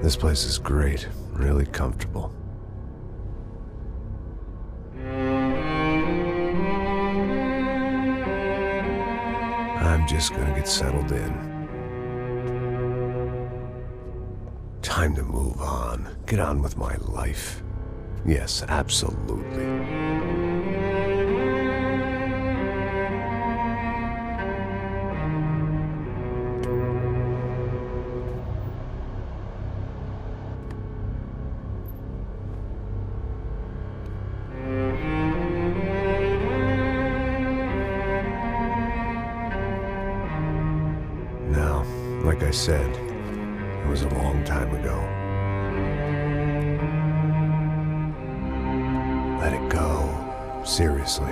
This place is great, really comfortable. I'm just gonna get settled in. Time to move on. Get on with my life. Yes, absolutely. Now, like I said, it was a long time ago. Let it go. Seriously.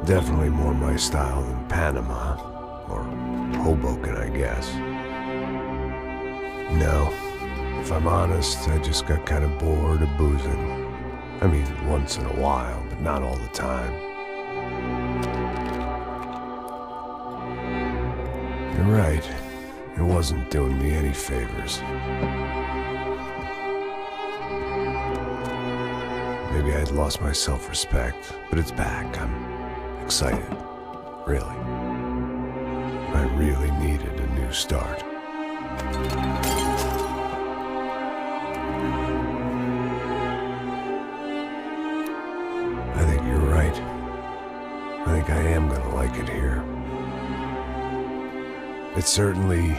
Definitely more my style than Panama, or Hoboken, I guess. No, if I'm honest, I just got kind of bored of boozing. I mean, once in a while, but not all the time. You're right, it wasn't doing me any favors. Maybe I'd lost my self-respect, but it's back. I'm excited, really. I really needed a new start. I think you're right. I think I am gonna like it here. It's certainly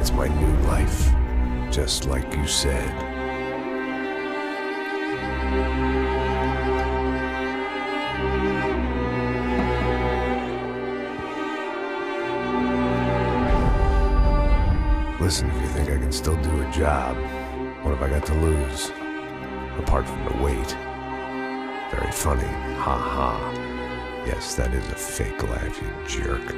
It's my new life, just like you said. Listen, if you think I can still do a job, what have I got to lose? Apart from the weight. Very funny, ha ha. Yes, that is a fake laugh, you jerk.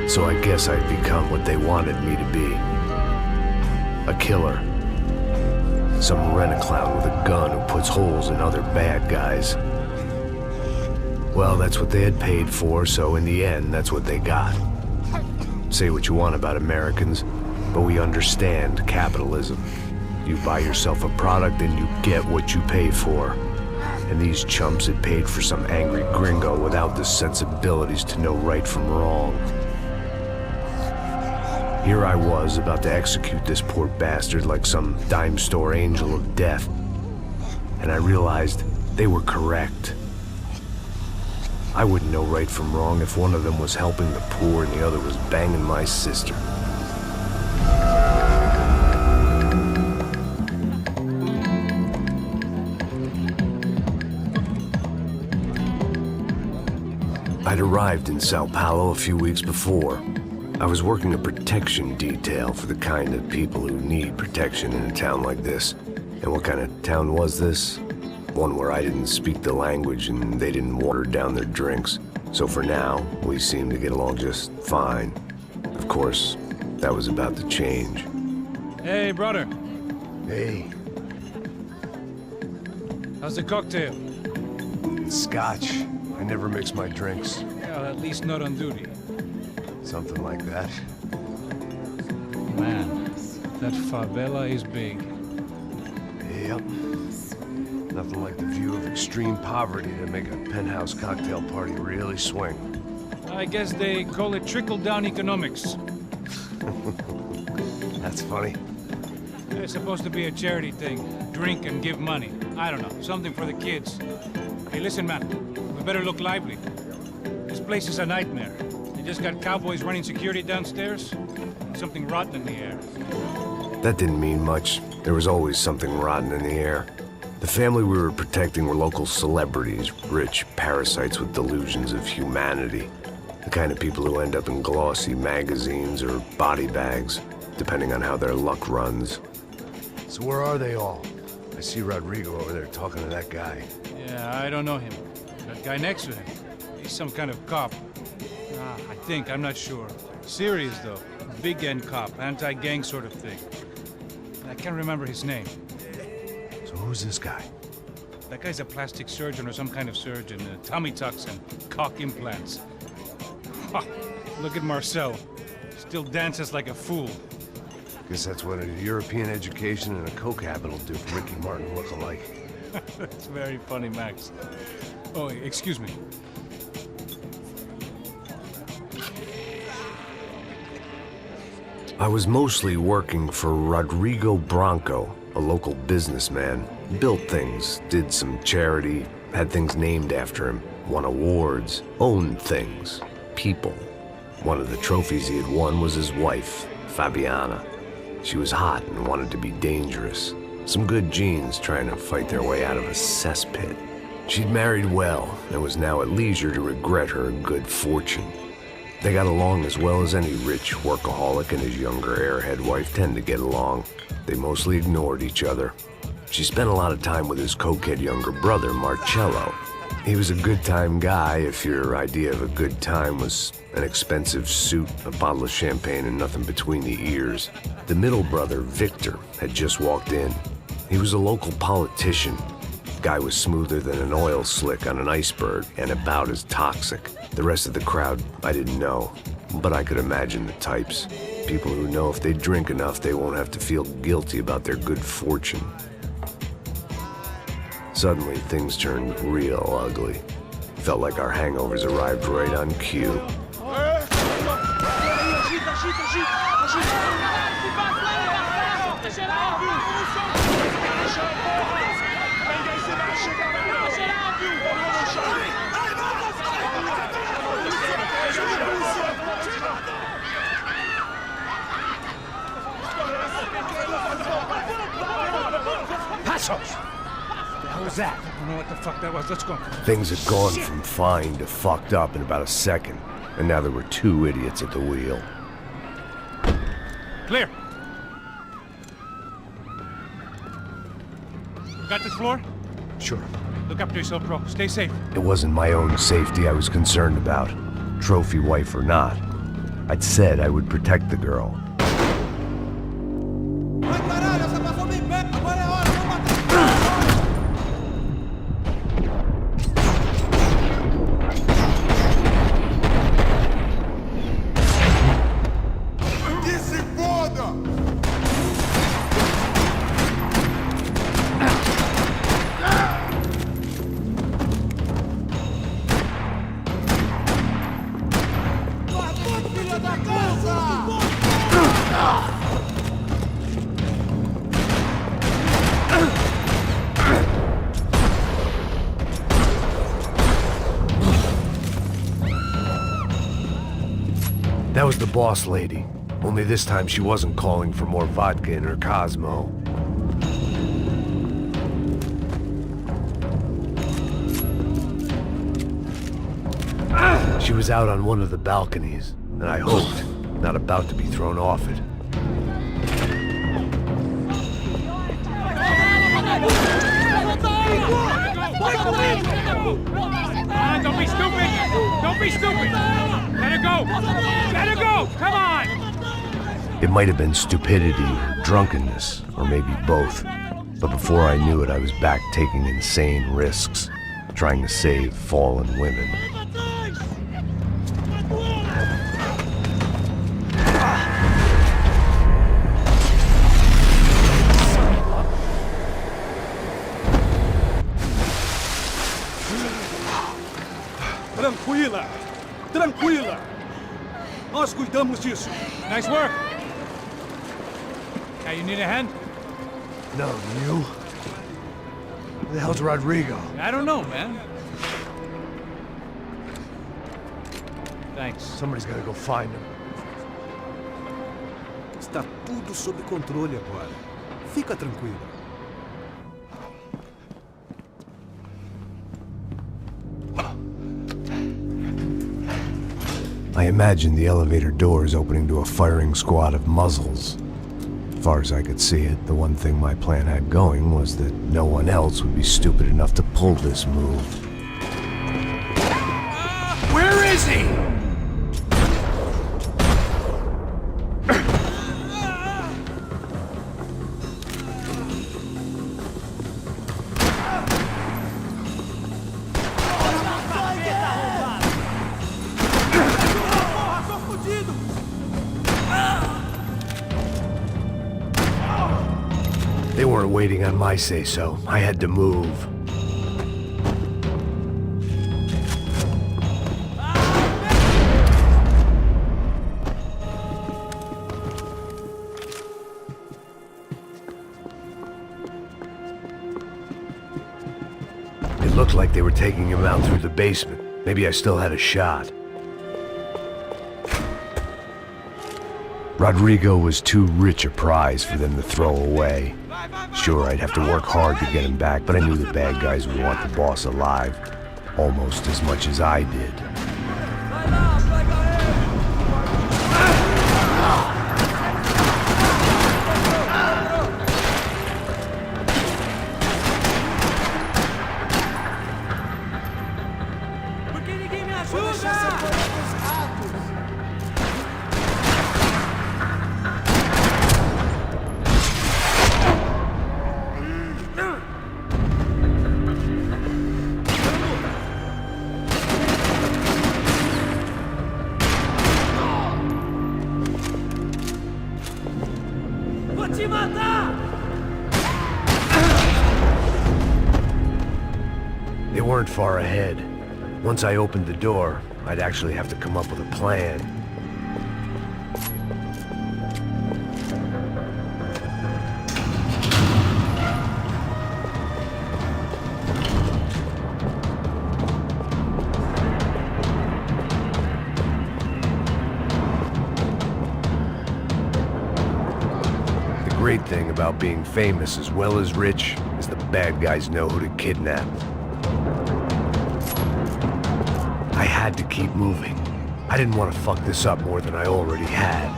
So I guess I'd become what they wanted me to be. A killer. Some rent-a-clown with a gun who puts holes in other bad guys. Well, that's what they had paid for, so in the end, that's what they got. Say what you want about Americans, but we understand capitalism. You buy yourself a product and you get what you pay for. And these chumps had paid for some angry gringo without the sensibilities to know right from wrong. Here I was, about to execute this poor bastard like some dime store angel of death. And I realized they were correct. I wouldn't know right from wrong if one of them was helping the poor and the other was banging my sister. I'd arrived in Sao Paulo a few weeks before. I was working a protection detail for the kind of people who need protection in a town like this. And what kind of town was this? One where I didn't speak the language and they didn't water down their drinks. So for now, we seemed to get along just fine. Of course, that was about to change. Hey, brother. Hey. How's the cocktail? It's scotch. I never mix my drinks. Well, at least not on duty. Something like that. Man, that favela is big. Yep. Nothing like the view of extreme poverty to make a penthouse cocktail party really swing. I guess they call it trickle-down economics. That's funny. It's supposed to be a charity thing. Drink and give money. I don't know, something for the kids. Hey, listen, man. We better look lively. This place is a nightmare. They just got cowboys running security downstairs. And something rotten in the air. That didn't mean much. There was always something rotten in the air. The family we were protecting were local celebrities, rich parasites with delusions of humanity. The kind of people who end up in glossy magazines or body bags, depending on how their luck runs. So where are they all? I see Rodrigo over there talking to that guy. Yeah, I don't know him. That guy next to him. He's some kind of cop. I think, I'm not sure. Serious, though. Big end cop, anti-gang sort of thing. I can't remember his name. So who's this guy? That guy's a plastic surgeon or some kind of surgeon. Tummy tucks and cock implants. Ha! Look at Marcel. Still dances like a fool. Guess that's what a European education and a coke habit will do for Ricky Martin look-alike. That's very funny, Max. Oh, excuse me. I was mostly working for Rodrigo Branco, a local businessman. Built things, did some charity, had things named after him, won awards, owned things, people. One of the trophies he had won was his wife, Fabiana. She was hot and wanted to be dangerous. Some good genes trying to fight their way out of a cesspit. She'd married well and was now at leisure to regret her good fortune. They got along as well as any rich workaholic and his younger airhead wife tend to get along. They mostly ignored each other. She spent a lot of time with his cokehead younger brother, Marcello. He was a good-time guy if your idea of a good time was an expensive suit, a bottle of champagne, and nothing between the ears. The middle brother, Victor, had just walked in. He was a local politician. Guy was smoother than an oil slick on an iceberg and about as toxic. The rest of the crowd, I didn't know, but I could imagine the types. People who know if they drink enough, they won't have to feel guilty about their good fortune. Suddenly, things turned real ugly. Felt like our hangovers arrived right on cue. Passos! What was that? I don't know what the fuck that was. Let's go. Things had gone from fine to fucked up in about a second, and now there were two idiots at the wheel. Clear. You got this floor? Sure. Look after yourself, bro. Stay safe. It wasn't my own safety I was concerned about, trophy wife or not. I'd said I would protect the girl. That was the boss lady. Only this time she wasn't calling for more vodka in her Cosmo. She was out on one of the balconies, and I hoped not about to be thrown off it. Don't be stupid! Don't be stupid! Let her go! Let her go! Come on! It might have been stupidity or drunkenness, or maybe both. But before I knew it, I was back taking insane risks, trying to save fallen women. Tranquila! Tranquila! Nós cuidamos disso. Nice work! Hey, you need a hand? No, you? Who the hell's Rodrigo? I don't know, man. Thanks. Somebody's gotta go find him. Está tudo sob controle agora. Fica tranquilo. I imagined the elevator doors opening to a firing squad of muzzles. As far as I could see it, the one thing my plan had going was that no one else would be stupid enough to pull this move. Where is he? They weren't waiting on my say-so. I had to move. looked like they were taking him out through the basement. Maybe I still had a shot. Rodrigo was too rich a prize for them to throw away. Sure, I'd have to work hard to get him back, but I knew the bad guys would want the boss alive, almost as much as I did. They weren't far ahead. Once I opened the door, I'd actually have to come up with a plan. The great thing about being famous as well as rich is the bad guys know who to kidnap. I had to keep moving. I didn't want to fuck this up more than I already had.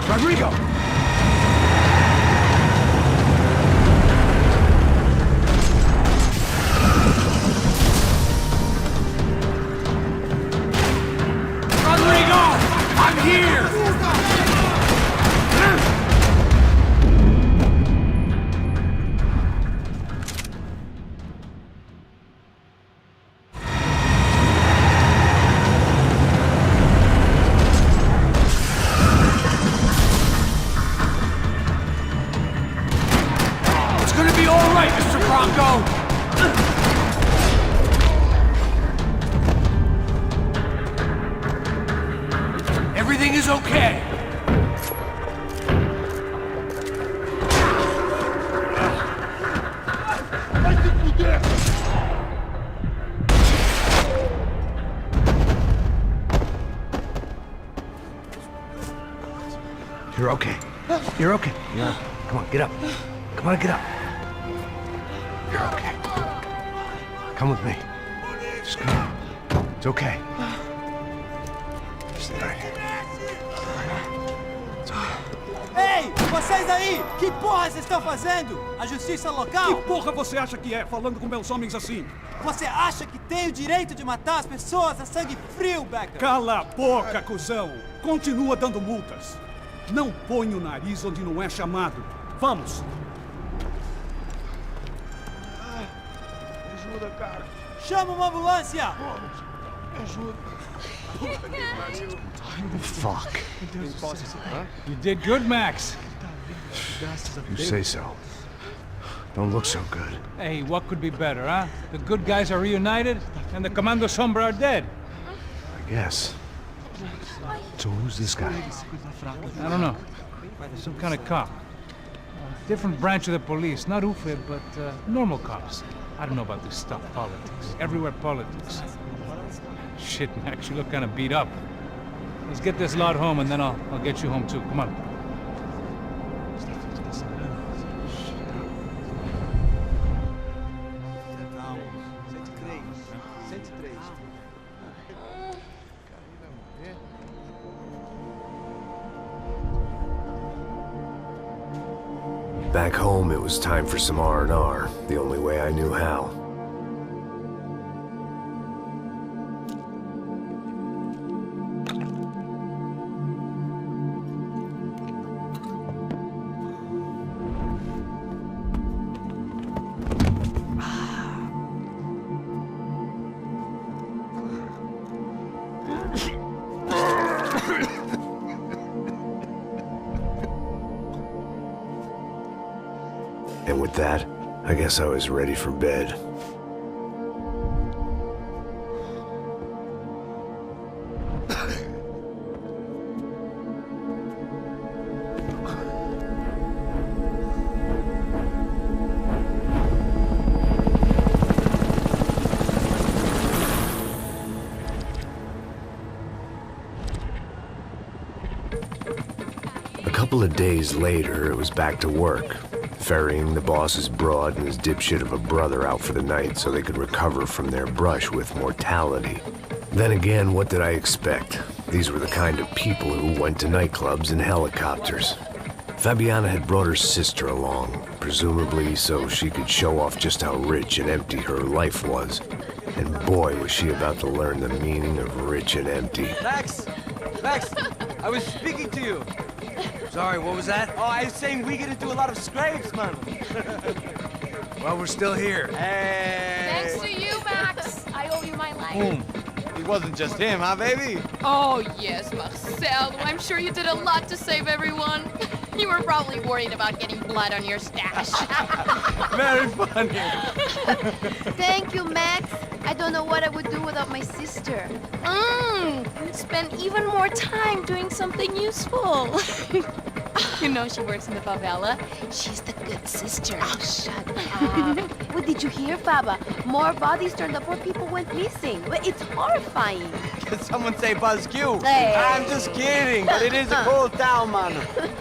Rodrigo! Rodrigo! I'm here! It's gonna be all right, Mr. Bronco! Everything is okay. You're okay. You're okay. Yeah. Come on, get up. Come on, get up. You're okay. Come with me. Just come on. It's okay. Stay right here. It's okay. Ei, vocês aí! Que porra vocês estão fazendo? A justiça local? Que porra você acha que é, falando com meus homens assim? Você acha que tem o direito de matar as pessoas a sangue frio, Becker? Cala a boca, cuzão! Continua dando multas. Não põe o nariz onde não é chamado. Vamos! Ajuda, cara. Chama uma ambulância! Ajuda. Fuck. You did good, Max. You say so. Don't look so good. Hey, what could be better, huh? The good guys are reunited, and the Commando Sombra are dead. I guess. So who's this guy? I don't know. Some kind of cop. Different branch of the police. Not UFE, but normal cops. I don't know about this stuff, politics. Everywhere politics. Shit, Max, you look kind of beat up. Let's get this lot home, and then I'll get you home too. Come on. Back home, it was time for some R&R, the only way I knew how. with that, I guess I was ready for bed. A couple of days later, it was back to work, ferrying the boss's broad and his dipshit of a brother out for the night so they could recover from their brush with mortality. Then again, what did I expect? These were the kind of people who went to nightclubs in helicopters. Fabiana had brought her sister along, presumably so she could show off just how rich and empty her life was. And boy, was she about to learn the meaning of rich and empty. Max! Max! I was speaking to you. Sorry, what was that? Oh, I was saying we get into a lot of scrapes, man. Well, we're still here. Hey! Thanks to you, Max. I owe you my life. Boom. It wasn't just him, huh, baby? Oh, yes, Marcel. I'm sure you did a lot to save everyone. You were probably worried about getting blood on your stash. Very funny. Thank you, Max. I don't know what I would do without my sister. Spend even more time doing something useful. You know she works in the favela. She's the good sister. Oh, shut up. What did you hear, Faba? More bodies turned up where people went missing. It's horrifying. Did someone say Buzz Q? Hey. I'm just kidding, but it is a cool town, man.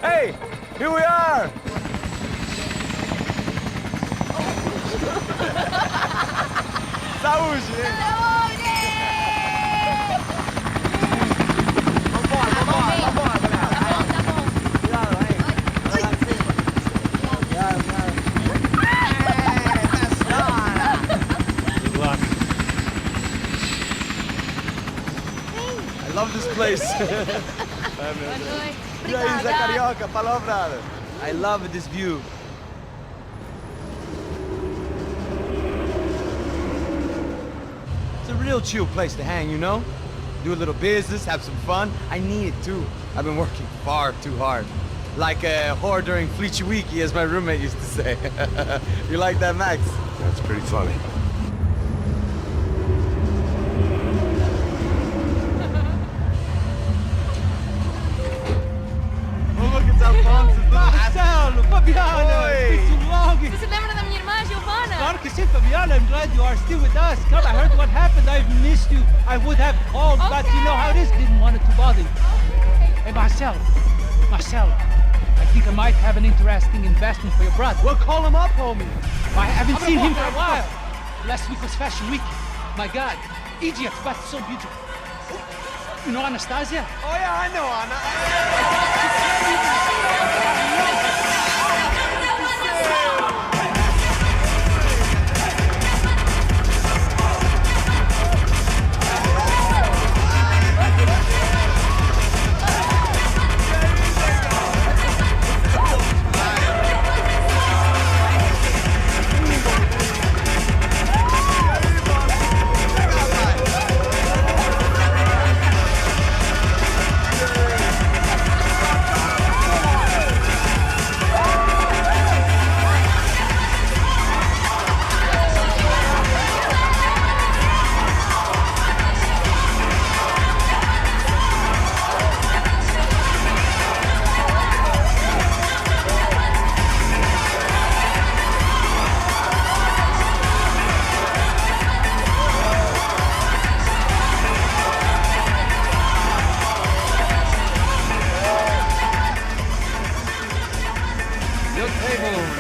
Hey, here we are. Saúde! I love this place. E aí, Zé Carioca, palavra. I love this view. It's a real chill place to hang, you know? Do a little business, have some fun. I need it too. I've been working far too hard. Like a whore during Fleechy Weeky, as my roommate used to say. You like that, Max? That's pretty funny. Marcelo, Fabiana, it's been too long. Você se lembra da minha irmã, Giovanna? Claro que sim, Fabiana. I'm glad you are still with us. Come, I heard what happened. I've missed you. I would have called, but you know how it is. Didn't want it to bother you. Hey, Marcelo, I think I might have an interesting investment for your brother. Well, call him up, homie. I haven't seen him for a while. Last week was Fashion Week. My God, Egypt, but so beautiful. You know Anastasia? Oh yeah, I know Anna.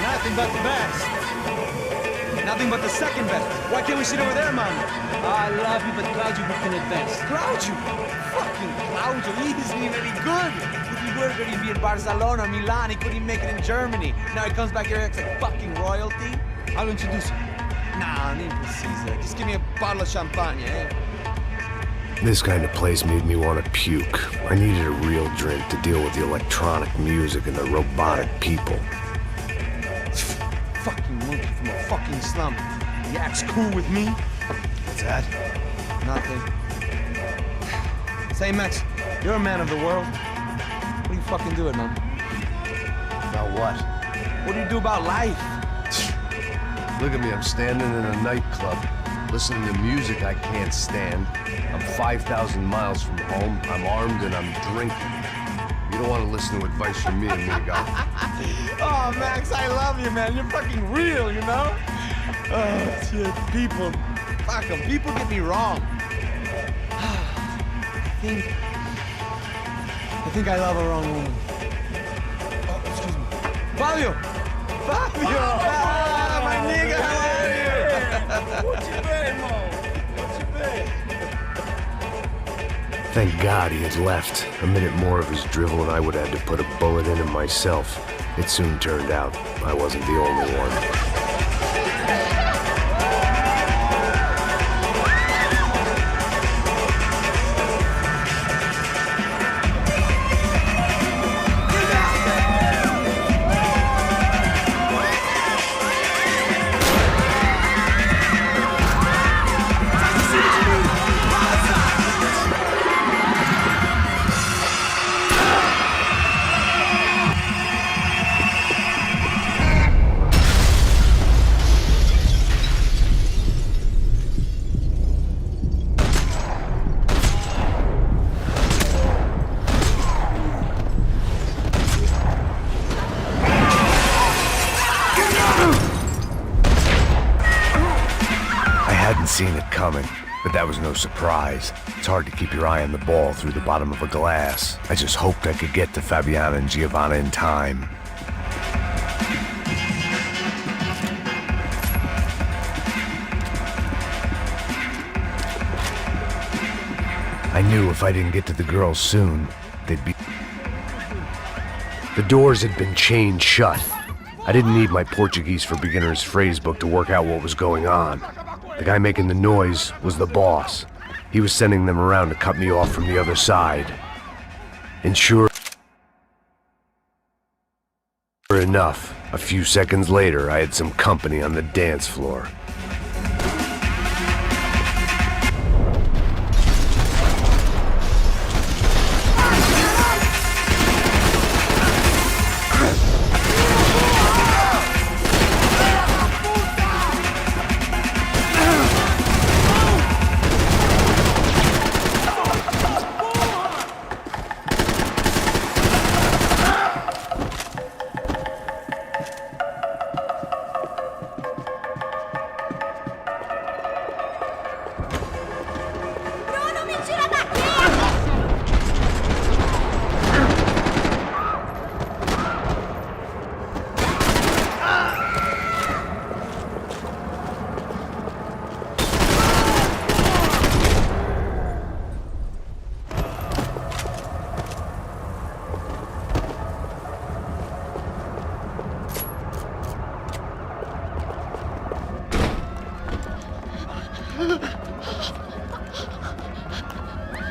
Nothing but the best. Nothing but the second best. Why can't we sit over there, man? I love you, but Claudio booked in advance. Claudio? Fucking Claudio, he isn't even any good. If he were going to be in Barcelona, Milan, he couldn't make it in Germany. Now he comes back here and acts like fucking royalty. I'll introduce you. Nah, nem precisa. Just give me a bottle of champagne, eh? This kind of place made me want to puke. I needed a real drink to deal with the electronic music and the robotic people. Fucking monkey from a fucking slum. He acts cool with me. What's that? Nothing. Say, Max, you're a man of the world. What are you fucking doing, man? About what? What do you do about life? Look at me, I'm standing in a nightclub, listening to music I can't stand. I'm 5,000 miles from home, I'm armed, and I'm drinking. You don't want to listen to advice from me, amigo. Oh, Max, I love you, man. You're fucking real, you know? Oh, shit. People, fuck them. People get me wrong. I think I love a wrong woman. Oh, excuse me. Fabio! Fabio! Ah, my nigga, how are you? What you been, Mo? What you been? Thank God he had left. A minute more of his drivel and I would have had to put a bullet in him myself. It soon turned out I wasn't the only one. Seen it coming, but that was no surprise. It's hard to keep your eye on the ball through the bottom of a glass. I just hoped I could get to Fabiana and Giovanna in time. I knew if I didn't get to the girls soon, they'd be... The doors had been chained shut. I didn't need my Portuguese for Beginners phrase book to work out what was going on. The guy making the noise was the boss. He was sending them around to cut me off from the other side. And sure enough, a few seconds later, I had some company on the dance floor.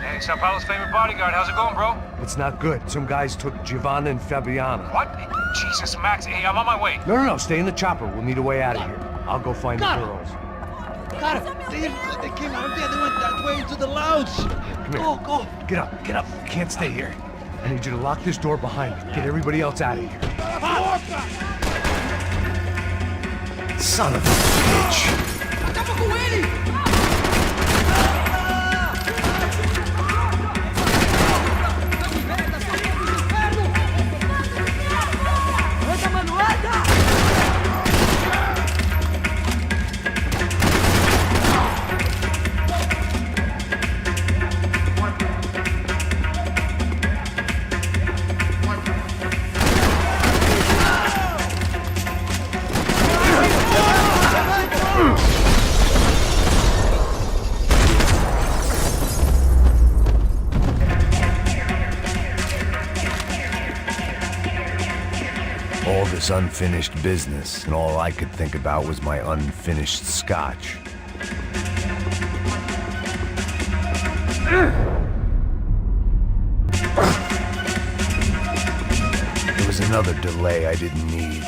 Hey, Sao Paulo's favorite bodyguard. How's it going, bro? It's not good. Some guys took Giovanna and Fabiana. What? Jesus, Max. Hey, I'm on my way. No, stay in the chopper. We'll need a way out of here. I'll go find the girls. Got it. They came out there. They went that way into the lounge. Come here. Go. Get up. Can't stay here. I need you to lock this door behind me. Get everybody else out of here. Son of a bitch. Acaba com ele! All this unfinished business, and all I could think about was my unfinished scotch. There was another delay I didn't need.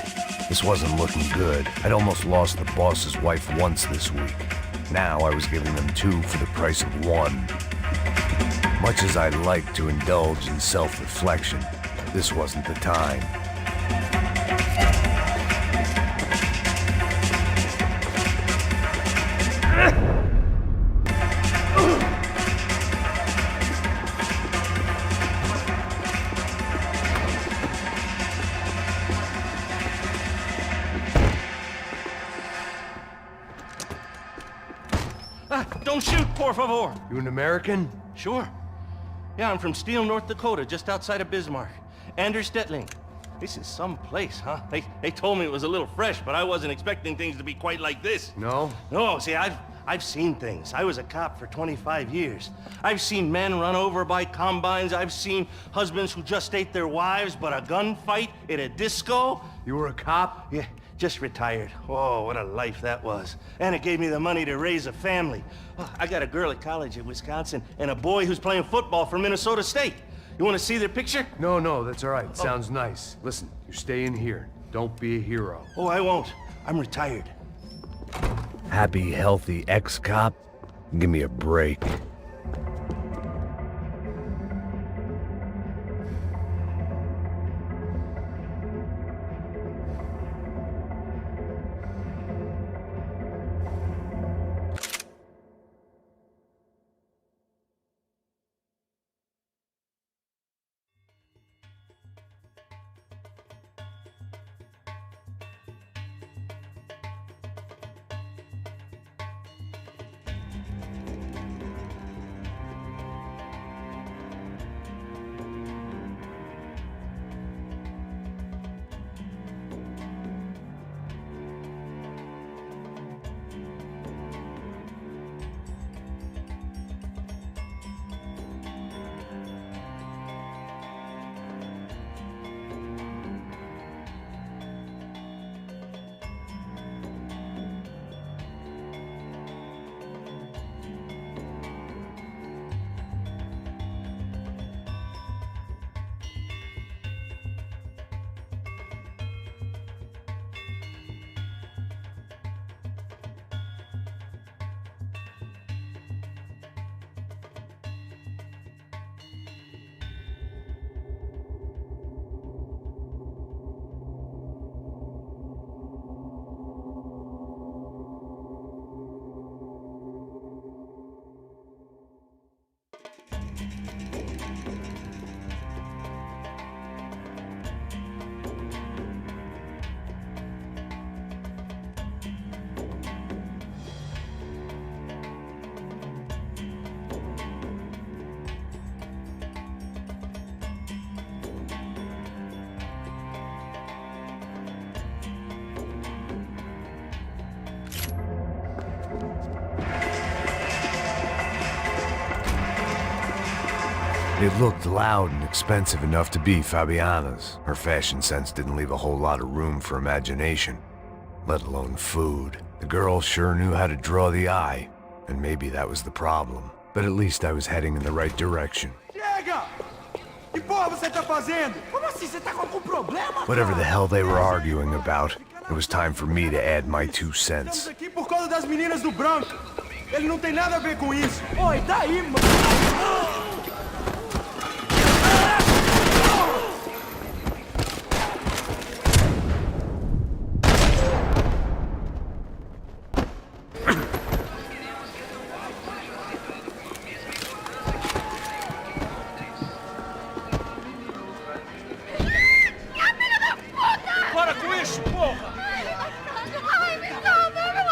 This wasn't looking good. I'd almost lost the boss's wife once this week. Now I was giving them two for the price of one. Much as I'd like to indulge in self-reflection, this wasn't the time. Don't shoot, por favor. You an American? Sure. Yeah, I'm from Steele, North Dakota, just outside of Bismarck. Anders Stetling. This is some place, huh? They told me it was a little fresh, but I wasn't expecting things to be quite like this. No? No, see, I've seen things. I was a cop for 25 years. I've seen men run over by combines. I've seen husbands who just ate their wives, but a gunfight at a disco. You were a cop? Yeah, just retired. Oh, what a life that was. And it gave me the money to raise a family. Oh, I got a girl at college at Wisconsin and a boy who's playing football for Minnesota State. You want to see their picture? No, that's all right. Sounds nice. Listen, you're staying here. Don't be a hero. Oh, I won't. I'm retired. Happy, healthy ex-cop? Give me a break. It looked loud and expensive enough to be Fabiana's. Her fashion sense didn't leave a whole lot of room for imagination, let alone food. The girl sure knew how to draw the eye, and maybe that was the problem. But at least I was heading in the right direction. Chega! Que porra você tá fazendo? Como assim? Você tá com algum problema? Whatever the hell they were arguing about, it was time for me to add my 2 cents. Estamos aqui por causa das meninas do branco. Ele não tem nada a ver com isso. Oi, daí, mano.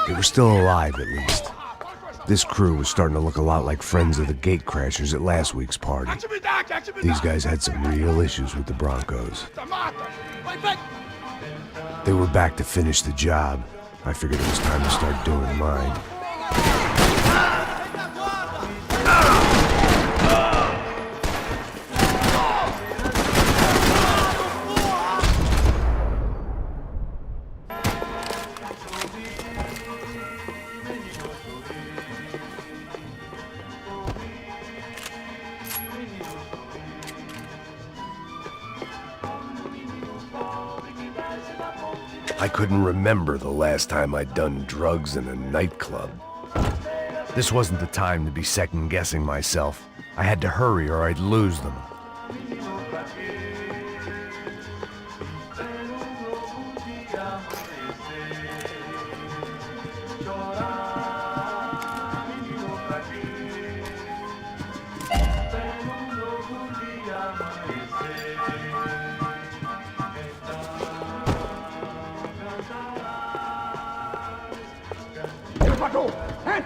They were still alive, at least. This crew was starting to look a lot like friends of the gatecrashers at last week's party. These guys had some real issues with the Broncos. They were back to finish the job. I figured it was time to start doing mine. I couldn't remember the last time I'd done drugs in a nightclub. This wasn't the time to be second-guessing myself. I had to hurry or I'd lose them.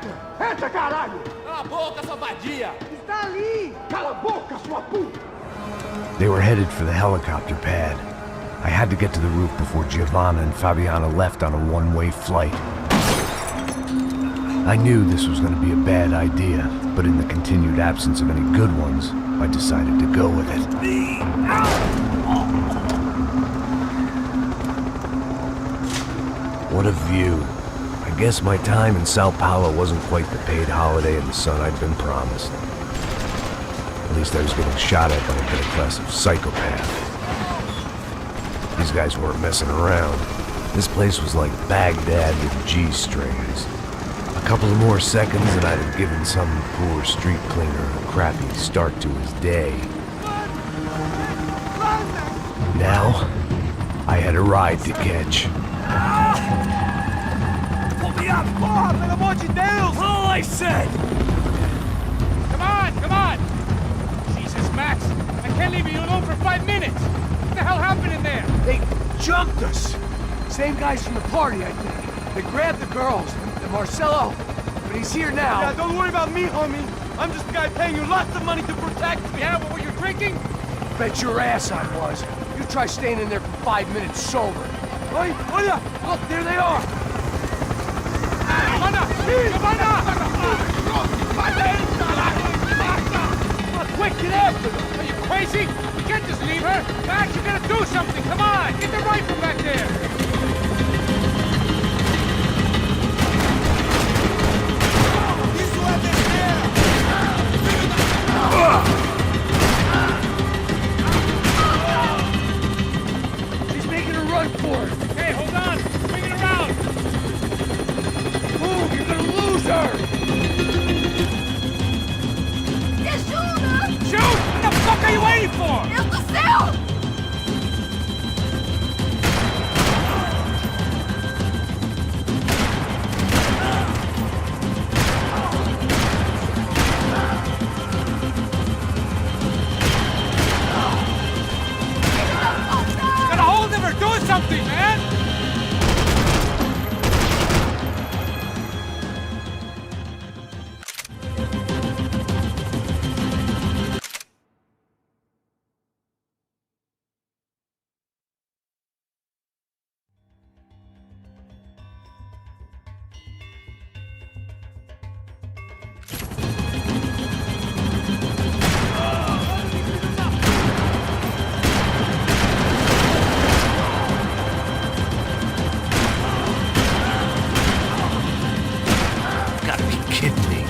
Entra! Entra, caralho! Cala a boca, sua vadia! Está ali! Cala a boca, sua puta! They were headed for the helicopter pad. I had to get to the roof before Giovanna and Fabiana left on a one-way flight. I knew this was going to be a bad idea, but in the continued absence of any good ones, I decided to go with it. What a view. I guess my time in Sao Paulo wasn't quite the paid holiday in the sun I'd been promised. At least I was getting shot at by a middle-class psychopath. These guys weren't messing around. This place was like Baghdad with G-strings. A couple of more seconds and I'd have given some poor street cleaner a crappy start to his day. Now, I had a ride to catch. Pull me up! Bob, pelo amor de Deus! All I said! Come on, come on! Jesus, Max, I can't leave you alone for 5 minutes! What the hell happened in there? They jumped us. Same guys from the party, I think. They grabbed the girls, and Marcelo, but he's here now. Yeah, don't worry about me, homie. I'm just the guy paying you lots of money to protect me. Yeah, what were you drinking? Bet your ass I was. You try staying in there for 5 minutes sober. Oi, olha! Look, there they are. Giovanna! Giovanna! Quick, get after them! Are you crazy? You can't just leave her! Max, you gotta do something! Come on! Get the rifle back there! She's making a run for it. Hey, hold on! Bring it around! Move, you're gonna lose her. Me ajuda! Shoot! What the fuck are you waiting for? Deus do céu! Get a hold of her! Do something, man! Gotta be kidding me.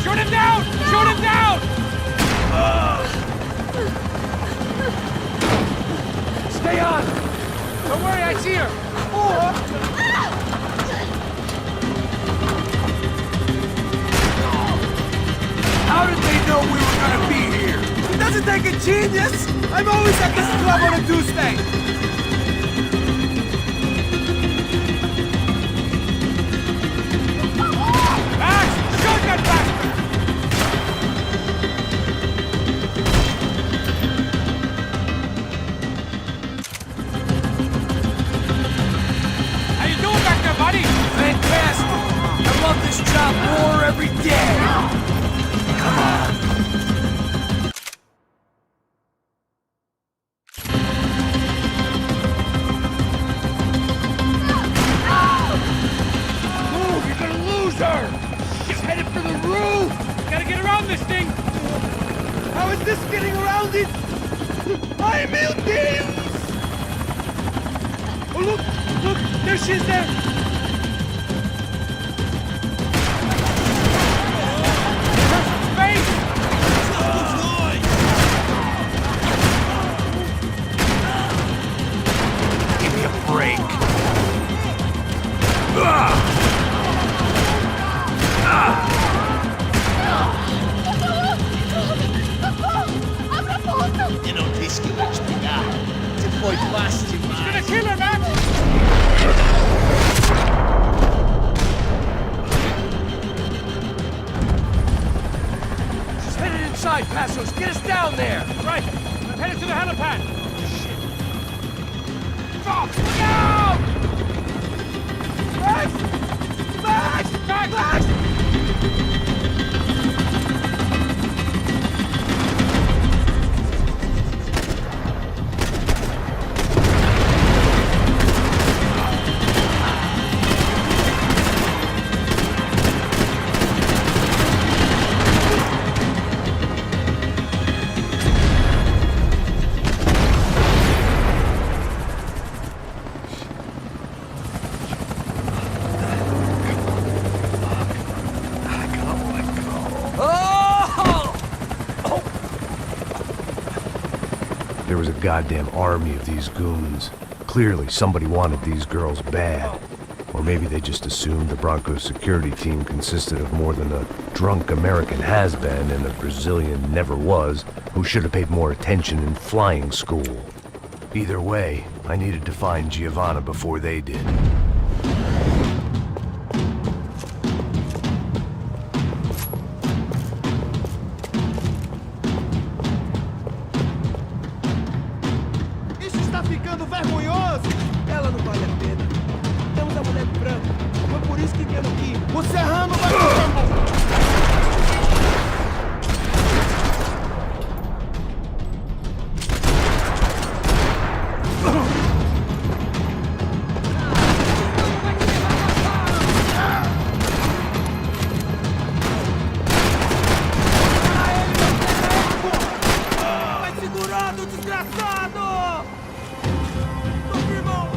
Shoot him down! Shoot him down! Stay on. Don't worry, I see her! How did they know we were gonna be here? It doesn't take a genius. I'm always at this club on a Tuesday. Max! Shoot that bastard! How you doing back there, buddy? Fantastic. I love this job more every day. Come on. Move, you're gonna lose her. She's headed for the roof. Gotta get around this thing! How is this getting around it? Ai, meu Deus! Oh, look! Look! There she is there! Face! Give me a break. Abra a porta! Eu não disse que eu ia te pegar. Você foi fácil demais. Gonna kill her, Max! She's headed inside, Passos. Get us down there. Right, I'm headed to the helipad. Shit. Look out! Max! Max! Max! There was a goddamn army of these goons. Clearly, somebody wanted these girls bad. Or maybe they just assumed the Broncos security team consisted of more than a drunk American has-been and a Brazilian never-was who should have paid more attention in flying school. Either way, I needed to find Giovanna before they did. Isso está ficando vergonhoso! Ela não vale a pena. Temos a mulher de branco. Foi por isso que viemos aqui. O Serrano vai... Vai segurando, desgraçado! Tô firmão!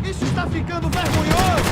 Isso está ficando vergonhoso!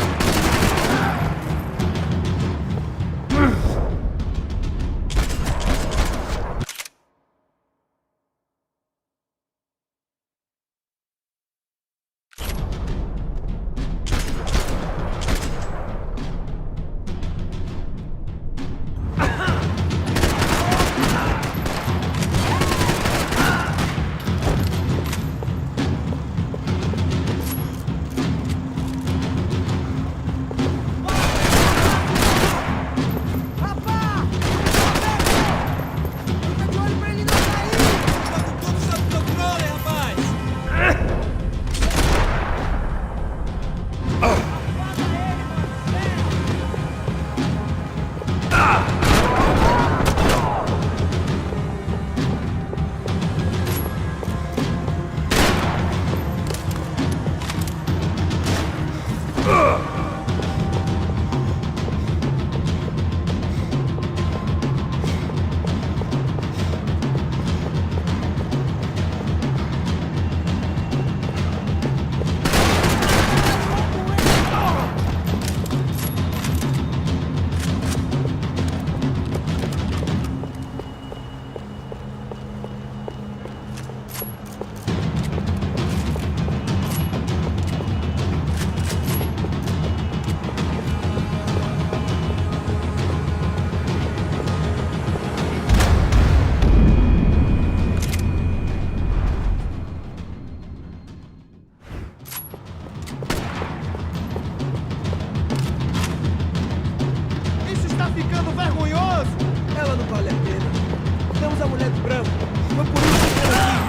Isso está ficando vergonhoso! Ela não vale a pena. Temos a mulher de branco. Foi por isso que viemos aqui.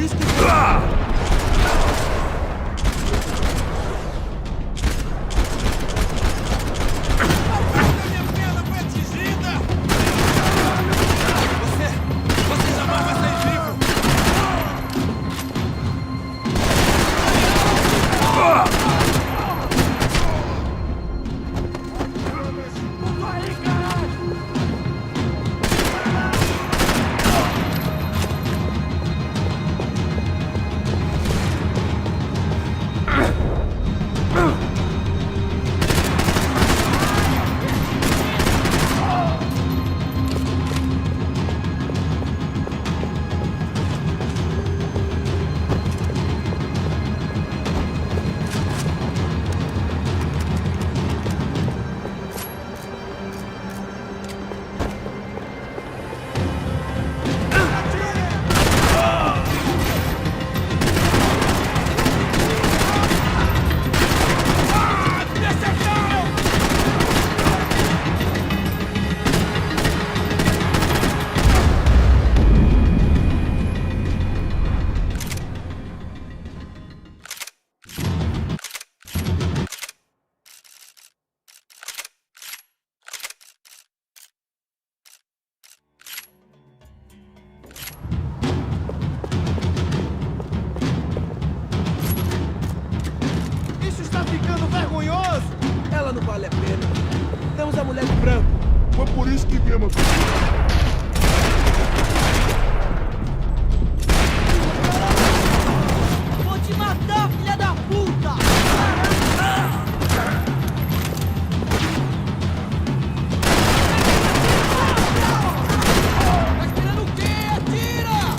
isso que... Isso está ficando vergonhoso! Ela não vale a pena. Temos a mulher de branco. Foi por isso que viemos. Vou te matar, filha da puta! Tá esperando o quê? Atira!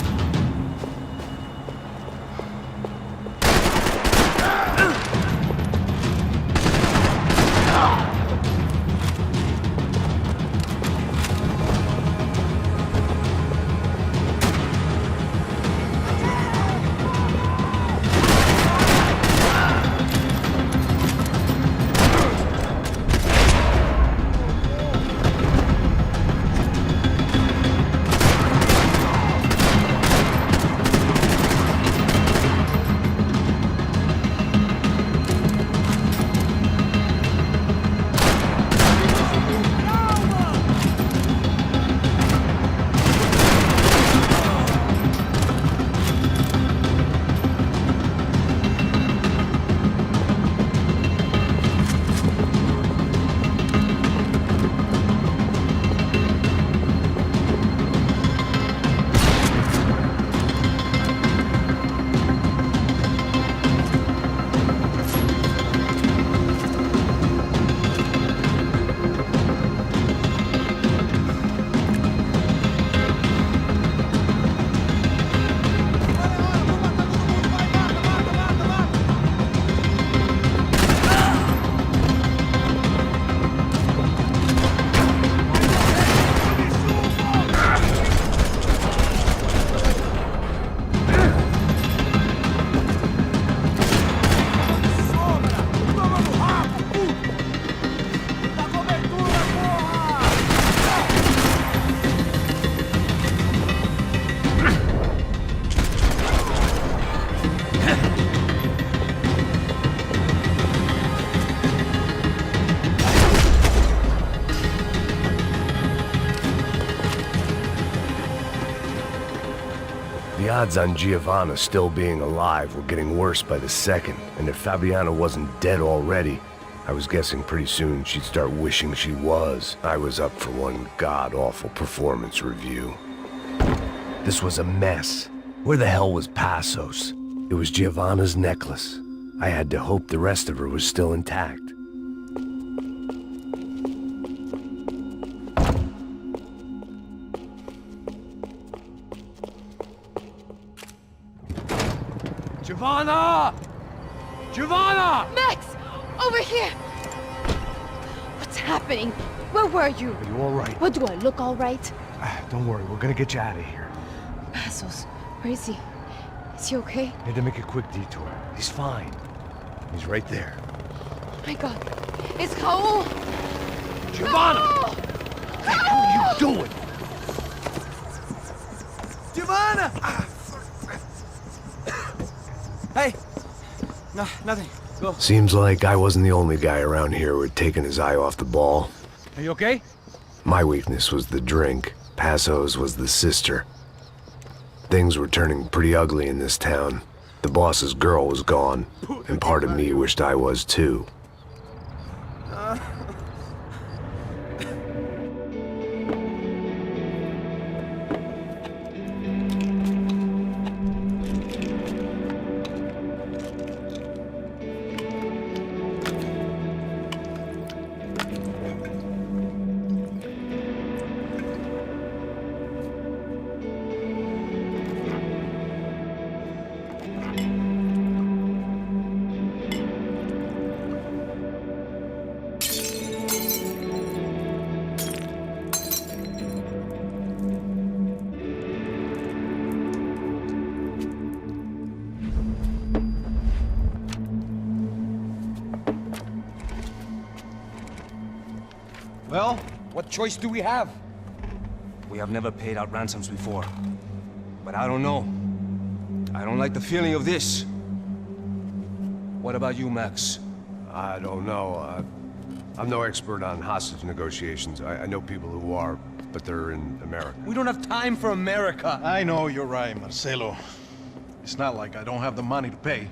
The odds on Giovanna still being alive were getting worse by the second, and if Fabiana wasn't dead already, I was guessing pretty soon she'd start wishing she was. I was up for one god-awful performance review. This was a mess. Where the hell was Passos? It was Giovanna's necklace. I had to hope the rest of her was still intact. Giovanna! Giovanna! Max! Over here! What's happening? Where were you? Are you all right? What, do I look all right? Don't worry, we're gonna get you out of here. Passos, where is he? Is he okay? Had to make a quick detour. He's fine. He's right there. Oh my god. It's Raul! Giovanna! Raul! What the hell are you doing? Giovanna! No, nothing. Go. Seems like I wasn't the only guy around here who had taken his eye off the ball. Are you okay? My weakness was the drink. Passo's was the sister. Things were turning pretty ugly in this town. The boss's girl was gone, and part of me wished I was too. Well, what choice do we have? We have never paid out ransoms before. But I don't know. I don't like the feeling of this. What about you, Max? I don't know. I'm no expert on hostage negotiations. I know people who are, but they're in America. We don't have time for America. I know you're right, Marcelo. It's not like I don't have the money to pay.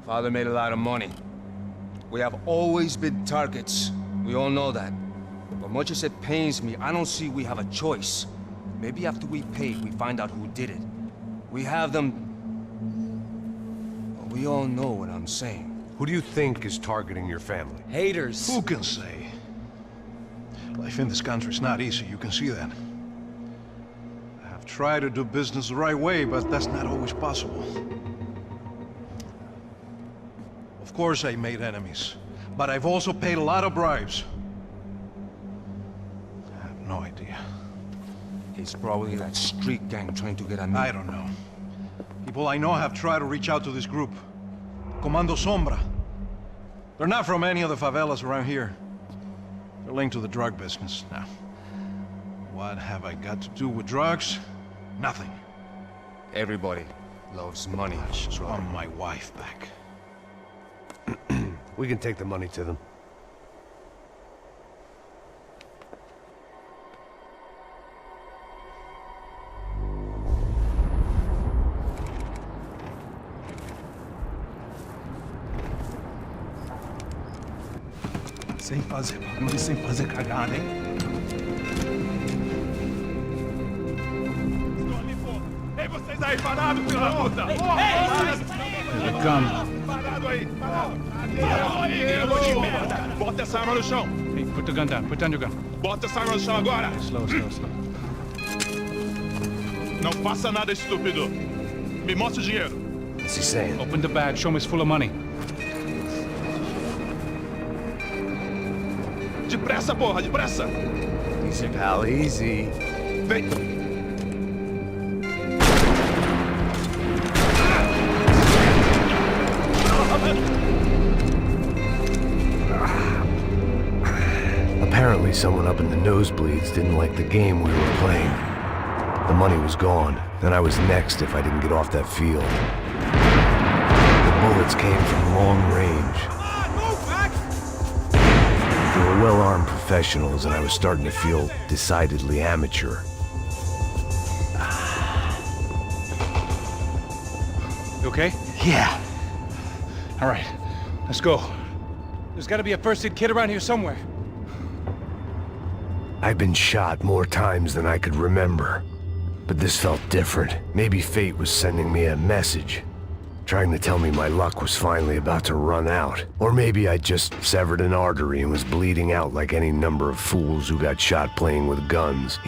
Father made a lot of money. We have always been targets. We all know that. But much as it pains me, I don't see we have a choice. Maybe after we pay, we find out who did it. We have them... But we all know what I'm saying. Who do you think is targeting your family? Haters. Who can say? Life in this country is not easy, you can see that. I have tried to do business the right way, but that's not always possible. Of course I made enemies, but I've also paid a lot of bribes. I have no idea. It's probably that street gang trying to get at me. I don't know. People I know have tried to reach out to this group. Comando Sombra. They're not from any of the favelas around here. They're linked to the drug business. Now, what have I got to do with drugs? Nothing. Everybody loves money. I just want my wife back. We can take the money to them. Sem fazer barulho, sem fazer cagada, hein? Ei, vocês aí, parados, filho da puta! Here they come. Parado aí, parado! Bota essa arma no chão! Hey, put the gun down. Put down your gun. Bota essa arma no chão agora! Slow, slow, slow. Não faça nada, estúpido! Me mostre o dinheiro! What's he saying? Open the bag. Show me it's full of money. Depressa, porra, depressa! Easy, pal, easy. Vem! Apparently someone up in the nosebleeds didn't like the game we were playing. The money was gone, and I was next if I didn't get off that field. The bullets came from long range. They were well-armed professionals, and I was starting to feel decidedly amateur. You okay? Yeah. All right, let's go. There's got to be a first-aid kit around here somewhere. I've been shot more times than I could remember. But this felt different. Maybe fate was sending me a message, trying to tell me my luck was finally about to run out. Or maybe I just severed an artery and was bleeding out like any number of fools who got shot playing with guns.